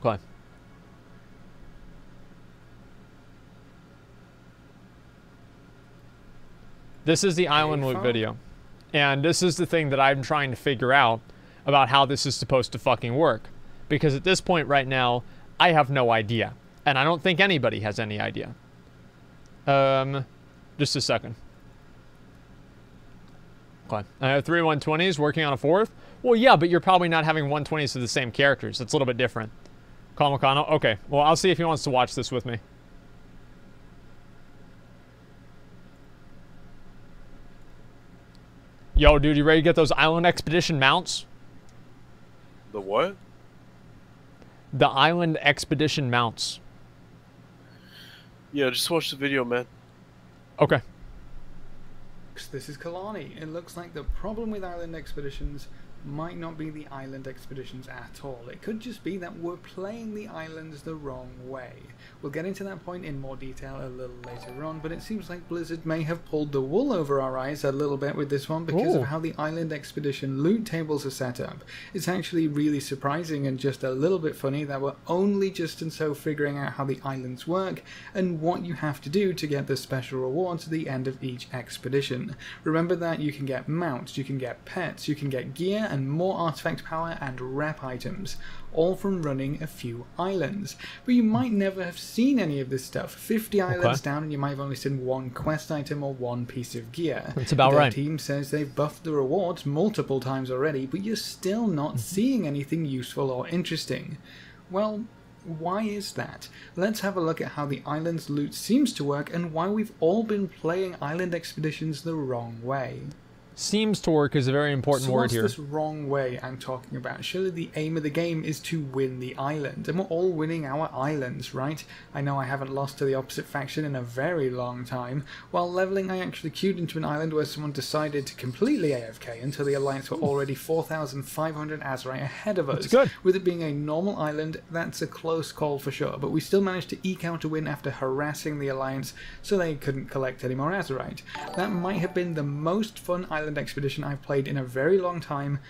Okay. This is the island loot video. And this is the thing that I'm trying to figure out about how this is supposed to fucking work. Because at this point right now, I have no idea. And I don't think anybody has any idea. Just a second. Okay. I have 3 120s working on a 4th. Well, yeah, but you're probably not having 120s of the same characters. It's a little bit different. Kamikano? Okay. Well, I'll see if he wants to watch this with me. Yo, dude, you ready to get those Island Expedition mounts? The what? The Island Expedition mounts. Yeah, just watch the video, man. Okay. This is Kalani. It looks like the problem with Island Expeditions might not be the Island Expeditions at all. It could just be that we're playing the islands the wrong way. We'll get into that point in more detail a little later on, but it seems like Blizzard may have pulled the wool over our eyes a little bit with this one because of how the Island Expedition loot tables are set up. It's actually really surprising and just a little bit funny that we're only just and so figuring out how the islands work and what you have to do to get the special rewards at the end of each expedition. Remember that you can get mounts, you can get pets, you can get gear and more artifact power and rep items, all from running a few islands. But you might never have seen any of this stuff. 50 islands down and you might have only seen one quest item or one piece of gear. That's about right. The team says they've buffed the rewards multiple times already, but you're still not seeing anything useful or interesting. Well, why is that? Let's have a look at how the island's loot seems to work and why we've all been playing Island Expeditions the wrong way. Seems to work is a very important word here. What's this wrong way I'm talking about? Surely the aim of the game is to win the island, and we're all winning our islands, right? I know I haven't lost to the opposite faction in a very long time. While leveling, I actually queued into an island where someone decided to completely AFK until the Alliance were already 4,500 Azerite ahead of us. That's good. With it being a normal island, that's a close call for sure, but we still managed to eke out a win after harassing the Alliance so they couldn't collect any more Azerite. That might have been the most fun island expedition I've played in a very long time,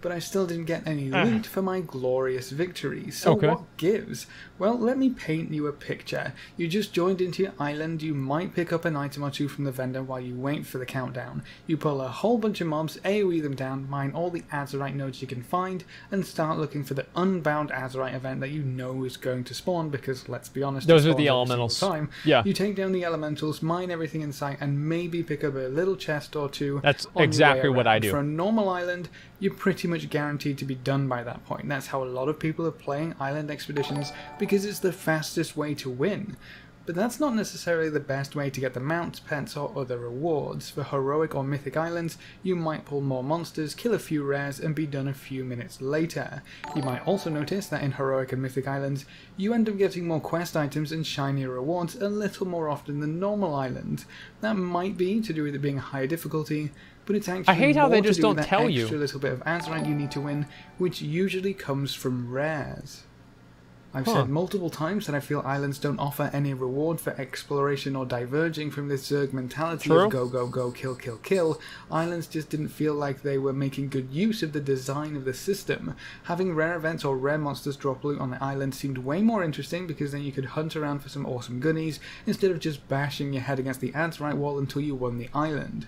but I still didn't get any loot for my glorious victory. So what gives? Well, let me paint you a picture. You just joined into your island, you might pick up an item or two from the vendor while you wait for the countdown. You pull a whole bunch of mobs, AoE them down, mine all the Azerite nodes you can find, and start looking for the Unbound Azerite event that you know is going to spawn, because let's be honest, those are the elementals. Yeah. You take down the elementals, mine everything in sight, and maybe pick up a little chest or two. That's exactly what I do. For a normal island, you're pretty much guaranteed to be done by that point. That's how a lot of people are playing Island Expeditions, because it's the fastest way to win. But that's not necessarily the best way to get the mounts, pets, or other rewards. For heroic or mythic islands, you might pull more monsters, kill a few rares, and be done a few minutes later. You might also notice that in heroic and mythic islands, you end up getting more quest items and shinier rewards a little more often than normal islands. That might be to do with it being a higher difficulty, but it's actually I hate how they just don't tell you. Extra little bit of Azerite you need to win, which usually comes from rares. I've said multiple times that I feel islands don't offer any reward for exploration or diverging from this Zerg mentality of go, go, go, kill, kill, kill. Islands just didn't feel like they were making good use of the design of the system. Having rare events or rare monsters drop loot on the island seemed way more interesting, because then you could hunt around for some awesome goodies instead of just bashing your head against the Azerite wall until you won the island.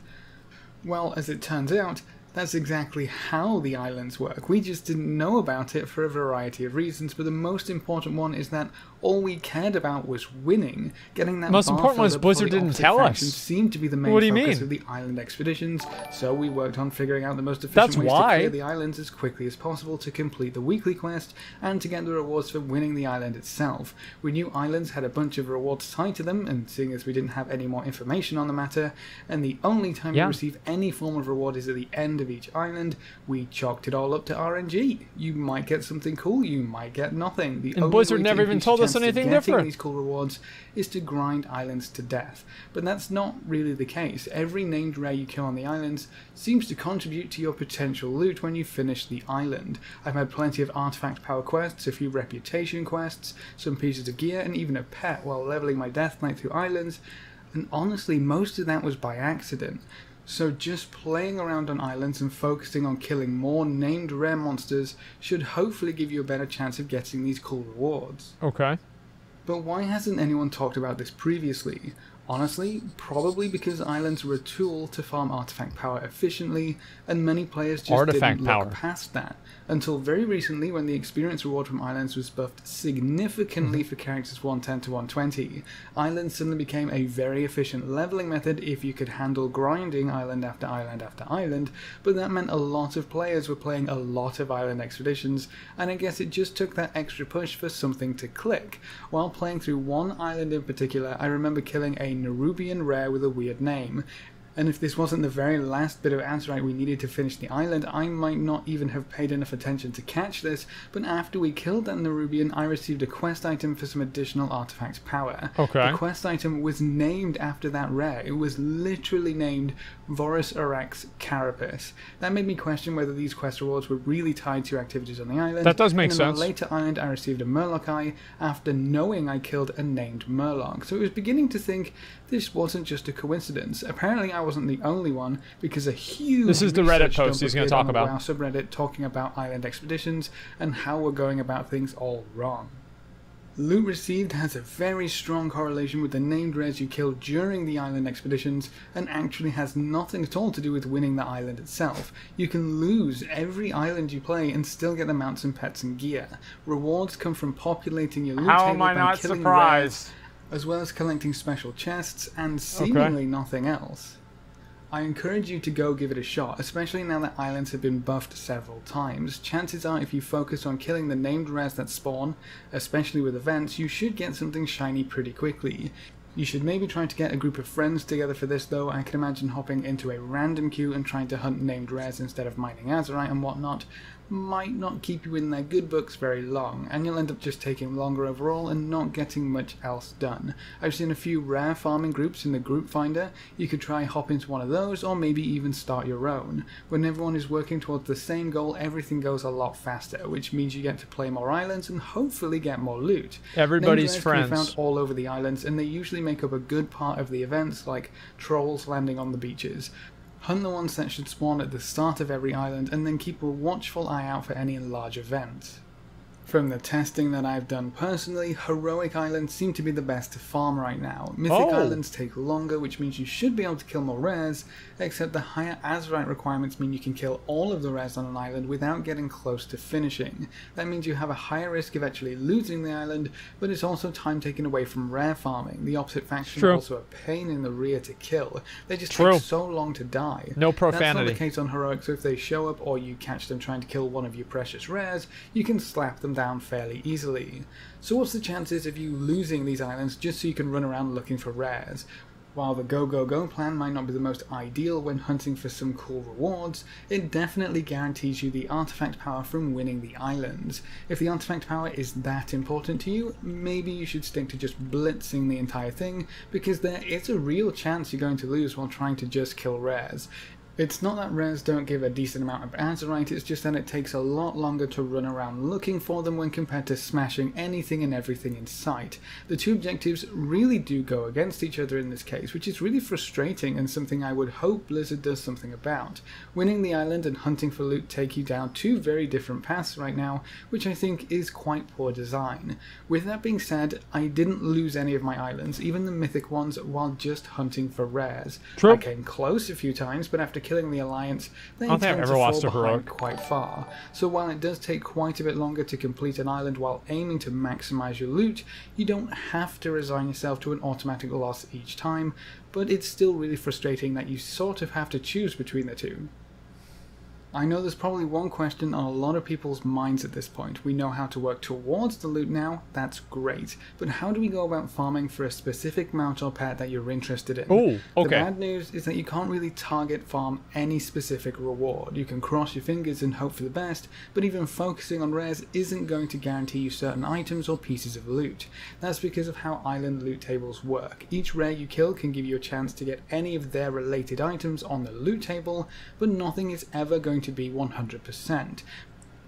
Well, as it turns out, that's exactly how the islands work. We just didn't know about it for a variety of reasons, but the most important one is that all we cared about was winning. Getting that most important one is Blizzard didn't tell us. Seemed to be the main focus of the island expeditions, so we worked on figuring out the most efficient ways to clear the islands as quickly as possible to complete the weekly quest and to get the rewards for winning the island itself. We knew islands had a bunch of rewards tied to them, and seeing as we didn't have any more information on the matter, and the only time we receive any form of reward is at the end of each island, we chalked it all up to RNG. You might get something cool, you might get nothing. The and Blizzard never even told us anything different. These cool rewards is to grind islands to death, but that's not really the case. Every named rare you kill on the islands seems to contribute to your potential loot when you finish the island. I've had plenty of artifact power quests, a few reputation quests, some pieces of gear, and even a pet while leveling my Death Knight through islands, and honestly most of that was by accident. So just playing around on islands and focusing on killing more named rare monsters should hopefully give you a better chance of getting these cool rewards. Okay. But why hasn't anyone talked about this previously? Honestly, probably because islands were a tool to farm artifact power efficiently, and many players just didn't look past that, until very recently when the experience reward from islands was buffed significantly for characters 110 to 120. Islands suddenly became a very efficient leveling method if you could handle grinding island after island after island, but that meant a lot of players were playing a lot of island expeditions, and I guess it just took that extra push for something to click. While playing through one island in particular, I remember killing a Nerubian rare with a weird name. And if this wasn't the very last bit of Azeroth we needed to finish the island, I might not even have paid enough attention to catch this, but after we killed that Nerubian, I received a quest item for some additional artifact power. Okay. The quest item was named after that rare. It was literally named Vorus Arax Carapace. That made me question whether these quest rewards were really tied to your activities on the island. That does make sense. On a later island, I received a Murloc Eye after knowing I killed a named Murloc. So it was beginning to think this wasn't just a coincidence. Apparently I wasn't the only one, because a huge this is the Reddit post he's going to talk about. WoW subreddit talking about island expeditions and how we're going about things all wrong. Loot received has a very strong correlation with the named rares you killed during the island expeditions, and actually has nothing at all to do with winning the island itself. You can lose every island you play and still get the mounts and pets and gear. Rewards come from populating your loot table by killing rares, as well as collecting special chests and seemingly nothing else. I encourage you to go give it a shot, especially now that islands have been buffed several times. Chances are if you focus on killing the named rares that spawn, especially with events, you should get something shiny pretty quickly. You should maybe try to get a group of friends together for this though. I can imagine hopping into a random queue and trying to hunt named rares instead of mining Azeroth and whatnot might not keep you in their good books very long, and you'll end up just taking longer overall and not getting much else done. I've seen a few rare farming groups in the group finder. You could try hop into one of those, or maybe even start your own. When everyone is working towards the same goal, everything goes a lot faster, which means you get to play more islands and hopefully get more loot. Everybody's friends. Can be found all over the islands, and they usually make up a good part of the events, like trolls landing on the beaches. Hunt the ones that should spawn at the start of every island, and then keep a watchful eye out for any large events. From the testing that I've done personally, heroic islands seem to be the best to farm right now. Mythic islands take longer, which means you should be able to kill more rares, except the higher Azeroth requirements mean you can kill all of the rares on an island without getting close to finishing. That means you have a higher risk of actually losing the island, but it's also time taken away from rare farming. The opposite faction are also a pain in the rear to kill. They just take so long to die. No profanity. That's not the case on heroic, so if they show up or you catch them trying to kill one of your precious rares, you can slap them down fairly easily. So what's the chances of you losing these islands just so you can run around looking for rares? While the go go go plan might not be the most ideal when hunting for some cool rewards, it definitely guarantees you the artifact power from winning the islands. If the artifact power is that important to you, maybe you should stick to just blitzing the entire thing, because there is a real chance you're going to lose while trying to just kill rares. It's not that rares don't give a decent amount of Azeroth, it's just that it takes a lot longer to run around looking for them when compared to smashing anything and everything in sight. The two objectives really do go against each other in this case, which is really frustrating and something I would hope Blizzard does something about. Winning the island and hunting for loot take you down two very different paths right now, which I think is quite poor design. With that being said, I didn't lose any of my islands, even the mythic ones, while just hunting for rares. I came close a few times, but after killing the Alliance, they tend to fall behind quite far. So while it does take quite a bit longer to complete an island while aiming to maximize your loot, you don't have to resign yourself to an automatic loss each time, but it's still really frustrating that you sort of have to choose between the two. I know there's probably one question on a lot of people's minds at this point. We know how to work towards the loot now, that's great. But how do we go about farming for a specific mount or pet that you're interested in? The bad news is that you can't really target farm any specific reward. You can cross your fingers and hope for the best, but even focusing on rares isn't going to guarantee you certain items or pieces of loot. That's because of how island loot tables work. Each rare you kill can give you a chance to get any of their related items on the loot table, but nothing is ever going to be 100%.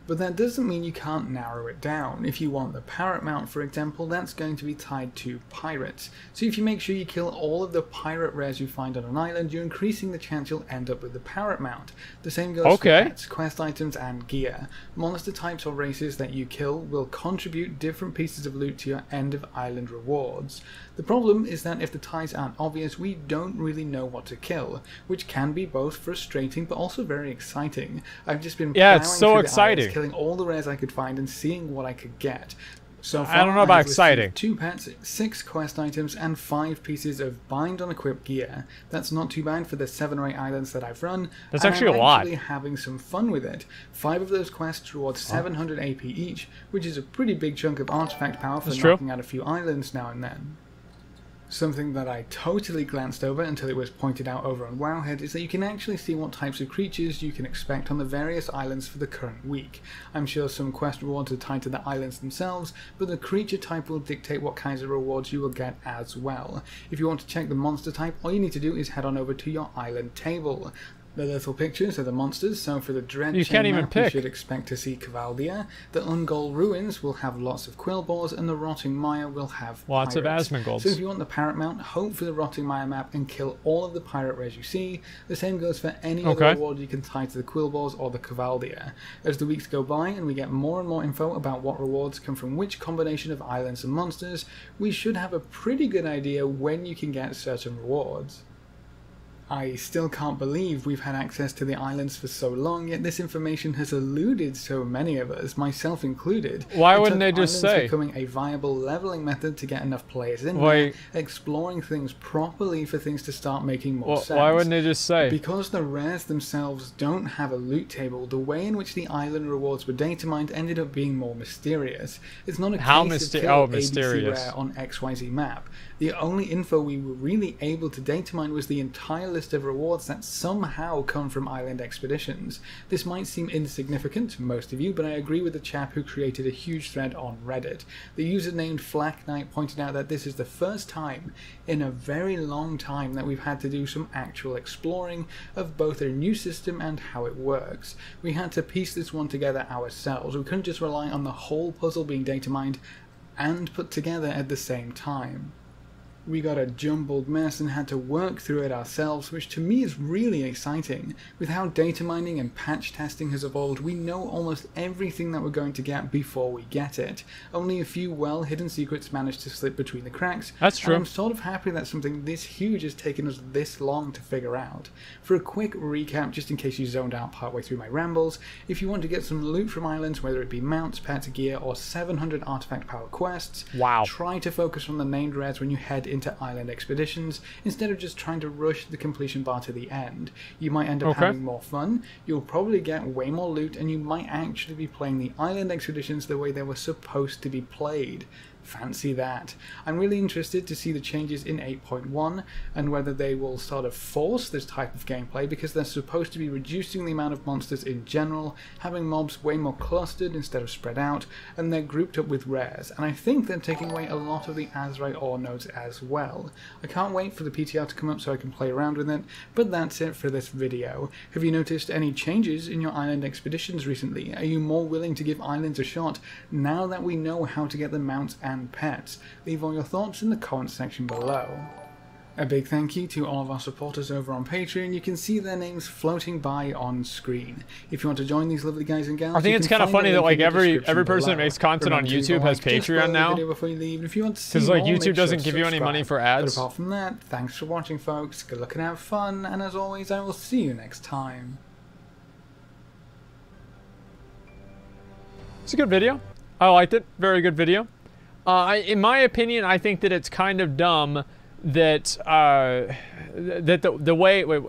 But that doesn't mean you can't narrow it down. If you want the parrot mount, for example, that's going to be tied to pirates. So if you make sure you kill all of the pirate rares you find on an island, you're increasing the chance you'll end up with the parrot mount. The same goes for pets, quest items, and gear. Monster types or races that you kill will contribute different pieces of loot to your end of island rewards. The problem is that if the ties aren't obvious, we don't really know what to kill, which can be both frustrating but also very exciting. I've just been yeah, it's so exciting. Killing all the rares I could find and seeing what I could get. So far, I don't know about exciting. 2 pets, 6 quest items, and 5 pieces of bind on equip gear. That's not too bad for the 7 or 8 islands that I've run. That's actually a lot. I'm actually having some fun with it. 5 of those quests reward 700 AP each, which is a pretty big chunk of artifact power for knocking out a few islands now and then. Something that I totally glanced over until it was pointed out over on Wowhead is that you can actually see what types of creatures you can expect on the various islands for the current week. I'm sure some quest rewards are tied to the islands themselves, but the creature type will dictate what kinds of rewards you will get as well. If you want to check the monster type, all you need to do is head on over to your island table. The little pictures are the monsters, so for the Dread Chain map you should expect to see Cavaldia, the Asmongold Ruins will have lots of Quillboars, and the Rotting Mire will have lots pirates. of Asmongolds. So if you want the Parrot mount, hope for the Rotting Mire map and kill all of the pirate rares you see. The same goes for any other reward you can tie to the Quillboars or the Cavaldia. As the weeks go by and we get more and more info about what rewards come from which combination of islands and monsters, we should have a pretty good idea when you can get certain rewards. I still can't believe we've had access to the islands for so long, yet this information has eluded so many of us, myself included. Why wouldn't they just say? Becoming a viable leveling method to get enough players in there, exploring things properly for things to start making more sense. Why wouldn't they just say? Because the rares themselves don't have a loot table, the way in which the island rewards were data mined ended up being more mysterious. It's not a case of kill ABC rare on XYZ map. The only info we were really able to data mine was the entire list of rewards that somehow come from island expeditions. This might seem insignificant to most of you, but I agree with the chap who created a huge thread on Reddit. The user named Flack Knight pointed out that this is the first time in a very long time that we've had to do some actual exploring of both a new system and how it works. We had to piece this one together ourselves. We couldn't just rely on the whole puzzle being data mined and put together at the same time. We got a jumbled mess and had to work through it ourselves, which to me is really exciting. With how data mining and patch testing has evolved, we know almost everything that we're going to get before we get it. Only a few well-hidden secrets managed to slip between the cracks. That's true. And I'm sort of happy that something this huge has taken us this long to figure out. For a quick recap, just in case you zoned out partway through my rambles, if you want to get some loot from islands, whether it be mounts, pets, gear, or 700 artifact power quests, try to focus on the named rares when you head into island expeditions instead of just trying to rush the completion bar to the end. You might end up having more fun, you'll probably get way more loot, and you might actually be playing the island expeditions the way they were supposed to be played. Fancy that. I'm really interested to see the changes in 8.1 and whether they will sort of force this type of gameplay, because they're supposed to be reducing the amount of monsters in general, having mobs way more clustered instead of spread out, and they're grouped up with rares, and I think they're taking away a lot of the Azeroth ore nodes as well. I can't wait for the PTR to come up so I can play around with it, but that's it for this video. Have you noticed any changes in your island expeditions recently? Are you more willing to give islands a shot now that we know how to get the mounts and pets? Leave all your thoughts in the comments section below. A big thank you to all of our supporters over on Patreon. You can see their names floating by on screen. If you want to join these lovely guys and gals, I think it's kind of funny that like every person that makes content on YouTube has Patreon now. Because like YouTube doesn't give you any money for ads. But apart from that, thanks for watching, folks. Good luck and have fun, and as always, I will see you next time. It's a good video. I liked it. Very good video. In my opinion, I think that it's kind of dumb that the way... Wait.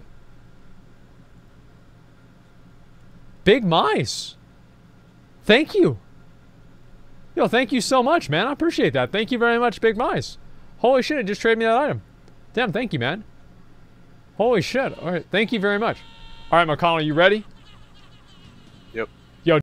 Big Mice. Thank you. Yo, thank you so much, man. I appreciate that. Thank you very much, Big Mice. Holy shit, it just traded me that item. Damn, thank you, man. Holy shit. All right, thank you very much. All right, McConnell, you ready?